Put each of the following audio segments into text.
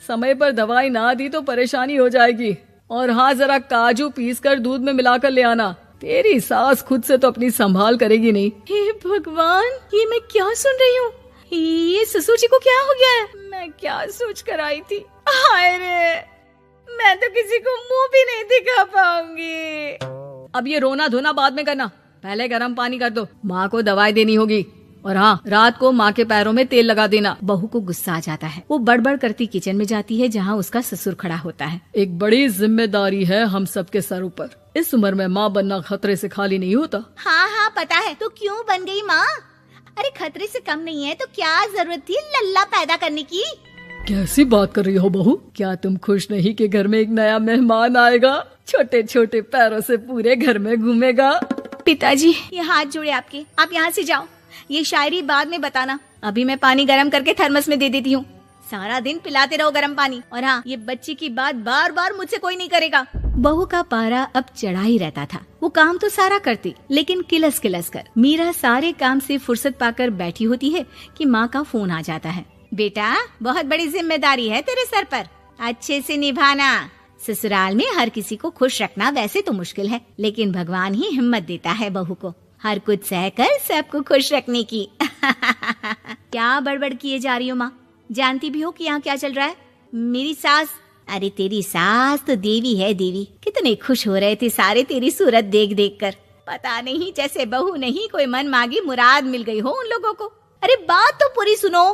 समय पर दवाई ना दी तो परेशानी हो जाएगी। और हाँ, जरा काजू पीस कर दूध में मिलाकर ले आना। तेरी सास खुद से तो अपनी संभाल करेगी नहीं। हे भगवान, ये मैं क्या सुन रही हूँ? ये ससुर जी को क्या हो गया है? मैं क्या सोच कर आई थी? हाय रे, मैं तो किसी को मुंह भी नहीं दिखा पाऊंगी। अब ये रोना धोना बाद में करना, पहले गर्म पानी कर दो। माँ को दवाई देनी होगी। और हाँ, रात को माँ के पैरों में तेल लगा देना। बहू को गुस्सा आ जाता है। वो बड़बड़ करती किचन में जाती है जहाँ उसका ससुर खड़ा होता है। एक बड़ी जिम्मेदारी है हम सबके सरों पर। इस उम्र में माँ बनना खतरे से खाली नहीं होता। हाँ हाँ पता है, तो क्यों बन गई माँ? अरे खतरे से कम नहीं है तो क्या जरूरत थी लल्ला पैदा करने की? कैसी बात कर रही हो बहू? क्या तुम खुश नहीं कि घर में एक नया मेहमान आएगा, छोटे छोटे पैरों से पूरे घर में घूमेगा? पिताजी, ये हाथ जोड़े आपके, आप यहाँ से जाओ। ये शायरी बाद में बताना, अभी मैं पानी गरम करके थर्मस में दे देती हूँ। सारा दिन पिलाते रहो गरम पानी। और हाँ, ये बच्ची की बात बार बार मुझसे कोई नहीं करेगा। बहू का पारा अब चढ़ा ही रहता था। वो काम तो सारा करती, लेकिन किलस किलस कर। मीरा सारे काम से फुर्सत पाकर बैठी होती है कि माँ का फोन आ जाता है। बेटा, बहुत बड़ी जिम्मेदारी है तेरे सर पर, अच्छे से निभाना। ससुराल में हर किसी को खुश रखना वैसे तो मुश्किल है, लेकिन भगवान ही हिम्मत देता है बहू को हर कुछ सहकर सबको खुश रखने की। क्या बड़बड़ किए जा रही हो माँ? जानती भी हो कि यहाँ क्या चल रहा है? मेरी सास, अरे तेरी सास तो देवी है देवी। कितने खुश हो रहे थे सारे तेरी सूरत देख देख कर। पता नहीं जैसे बहू नहीं कोई मन मांगी मुराद मिल गई हो उन लोगों को। अरे बात तो पूरी सुनो।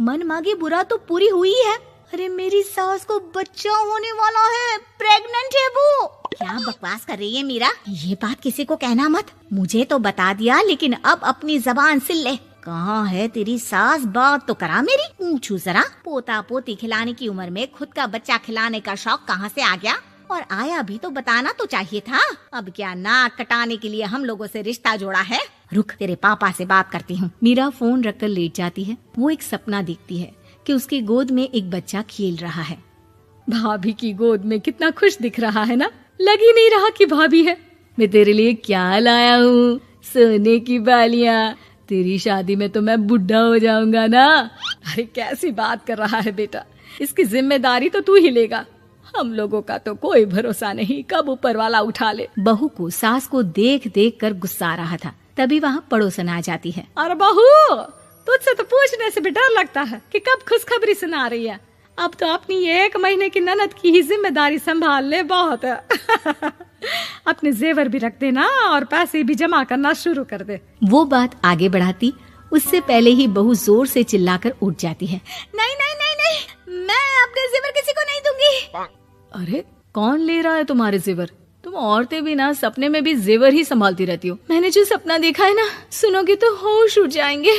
मन मांगी बुरा तो पूरी हुई है। अरे मेरी सास को बच्चा होने वाला है, प्रेग्नेंट है वो। क्या बकवास कर रही है मीरा? ये बात किसी को कहना मत। मुझे तो बता दिया, लेकिन अब अपनी जबान सिल ले। कहाँ है तेरी सास? बात तो करा मेरी। पूछू जरा, पोता पोती खिलाने की उम्र में खुद का बच्चा खिलाने का शौक कहाँ से आ गया? और आया भी तो बताना तो चाहिए था। अब क्या नाक कटाने के लिए हम लोगों से रिश्ता जोड़ा है? रुक, तेरे पापा से बात करती हूँ। मीरा फोन रखकर लेट जाती है। वो एक सपना देखती है कि उसकी गोद में एक बच्चा खेल रहा है। भाभी की गोद में कितना खुश दिख रहा है ना? लग ही नहीं रहा कि भाभी है। मैं तेरे लिए क्या लाया हूँ, सोने की बालियाँ। तेरी शादी में तो मैं बुढ़ा हो जाऊंगा ना। अरे कैसी बात कर रहा है बेटा, इसकी जिम्मेदारी तो तू ही लेगा। हम लोगों का तो कोई भरोसा नहीं, कब ऊपर वाला उठा ले। बहू को सास को देख देख कर गुस्सा आ रहा था। तभी वहाँ पड़ोसन आ जाती है। अरे बहू, तुझसे तो पूछने से भी डर लगता है कि कब खुशखबरी सुना रही है। अब तो अपनी 1 महीने की ननद की ही जिम्मेदारी संभाल ले, बहुत है। अपने जेवर भी रख देना और पैसे भी जमा करना शुरू कर दे। वो बात आगे बढ़ाती उससे पहले ही बहू जोर से चिल्लाकर उठ जाती है। नहीं नहीं नहीं नहीं, मैं अपने जेवर किसी को नहीं दूंगी। अरे कौन ले रहा है तुम्हारे जेवर? तुम औरतें भी ना सपने में भी जेवर ही संभालती रहती हो। मैंने जो सपना देखा है ना, सुनोगे तो होश उड़ जाएंगे।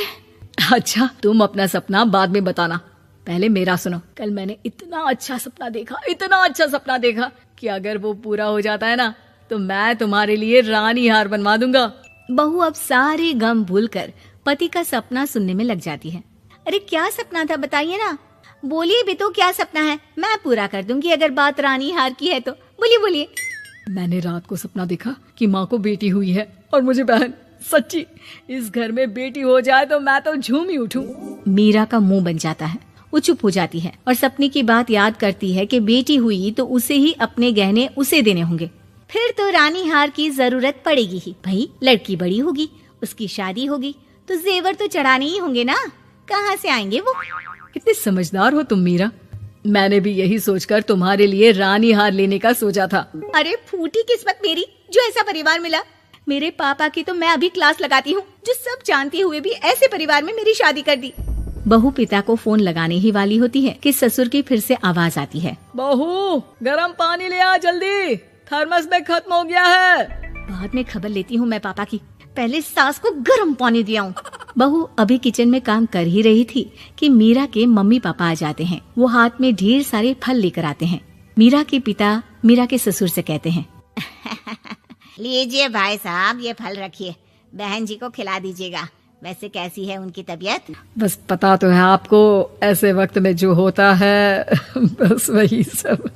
अच्छा, तुम अपना सपना बाद में बताना, पहले मेरा सुनो। कल मैंने इतना अच्छा सपना देखा कि अगर वो पूरा हो जाता है ना तो मैं तुम्हारे लिए रानी हार बनवा दूंगा। बहू अब सारे गम भूलकर पति का सपना सुनने में लग जाती है। अरे क्या सपना था बताइए ना, बोलिए भी तो, क्या सपना है? मैं पूरा कर दूंगी अगर बात रानी हार की है तो। बोलिए बोलिए। मैंने रात को सपना देखा कि माँ को बेटी हुई है और मुझे बहन। सच्ची, इस घर में बेटी हो जाए तो मैं तो झूम ही उठूं। मीरा का मुंह बन जाता है। वो चुप हो जाती है और सपने की बात याद करती है कि बेटी हुई तो उसे ही अपने गहने उसे देने होंगे। फिर तो रानी हार की जरूरत पड़ेगी ही। भाई लड़की बड़ी होगी, उसकी शादी होगी तो जेवर तो चढ़ाने ही होंगे ना, कहाँ से आएंगे वो? कितनी समझदार हो तुम मीरा। मैंने भी यही सोचकर तुम्हारे लिए रानी हार लेने का सोचा था। अरे फूटी किस्मत मेरी, जो ऐसा परिवार मिला। मेरे पापा की तो मैं अभी क्लास लगाती हूँ, जो सब जानते हुए भी ऐसे परिवार में मेरी शादी कर दी। बहू पिता को फोन लगाने ही वाली होती है कि ससुर की फिर से आवाज आती है। बहू, गरम पानी ले आ जल्दी, थर्मस में खत्म हो गया है। बाद में खबर लेती हूँ मैं पापा की, पहले सास को गर्म पानी दिया हूँ। बहू अभी किचन में काम कर ही रही थी कि मीरा के मम्मी पापा आ जाते हैं। वो हाथ में ढेर सारे फल लेकर आते हैं। मीरा के पिता मीरा के ससुर से कहते हैं, लीजिए भाई साहब, ये फल रखिए, बहन जी को खिला दीजिएगा। वैसे कैसी है उनकी तबीयत? बस पता तो है आपको, ऐसे वक्त में जो होता है बस वही सब।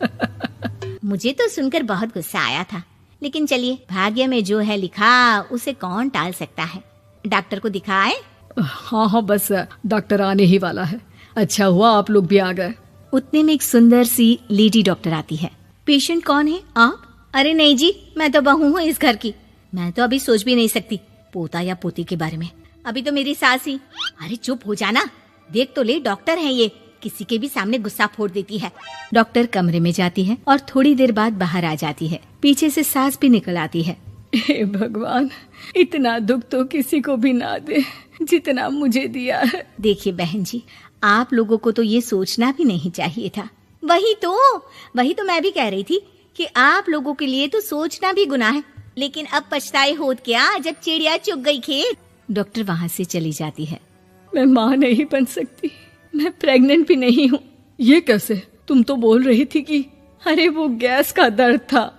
मुझे तो सुनकर बहुत गुस्सा आया था, लेकिन चलिए, भाग्य में जो है लिखा उसे कौन टाल सकता है। डॉक्टर को दिखाए? हाँ, बस डॉक्टर आने ही वाला है। अच्छा हुआ आप लोग भी आ गए। उतने में एक सुंदर सी लेडी डॉक्टर आती है। पेशेंट कौन है आप? अरे नहीं जी, मैं तो बहू हूँ इस घर की। मैं तो अभी सोच भी नहीं सकती पोता या पोती के बारे में, अभी तो मेरी सास ही। अरे चुप हो जाना, देख तो ले, डॉक्टर है ये, किसी के भी सामने गुस्सा फोड़ देती है। डॉक्टर कमरे में जाती है और थोड़ी देर बाद बाहर आ जाती है। पीछे से सास भी निकल आती है। हे भगवान, इतना दुख तो किसी को भी ना दे जितना मुझे दिया है। देखिए बहन जी, आप लोगों को तो ये सोचना भी नहीं चाहिए था। वही तो मैं भी कह रही थी कि आप लोगों के लिए तो सोचना भी गुनाह है, लेकिन अब पछताए होत क्या जब चिड़िया चुग गई खेत। डॉक्टर वहाँ से चली जाती है। मैं माँ नहीं बन सकती, मैं प्रेग्नेंट भी नहीं हूँ। ये कैसे? तुम तो बोल रही थी कि अरे वो गैस का दर्द था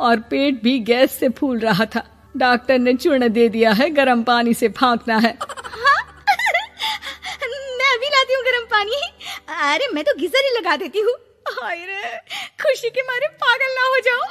और पेट भी गैस से फूल रहा था। डॉक्टर ने चूर्ण दे दिया है, गर्म पानी से फांकना है। मैं अभी लाती हूँ गर्म पानी। अरे मैं तो गीजर ही लगा देती हूँ। हाय रे, खुशी के मारे पागल ना हो जाओ।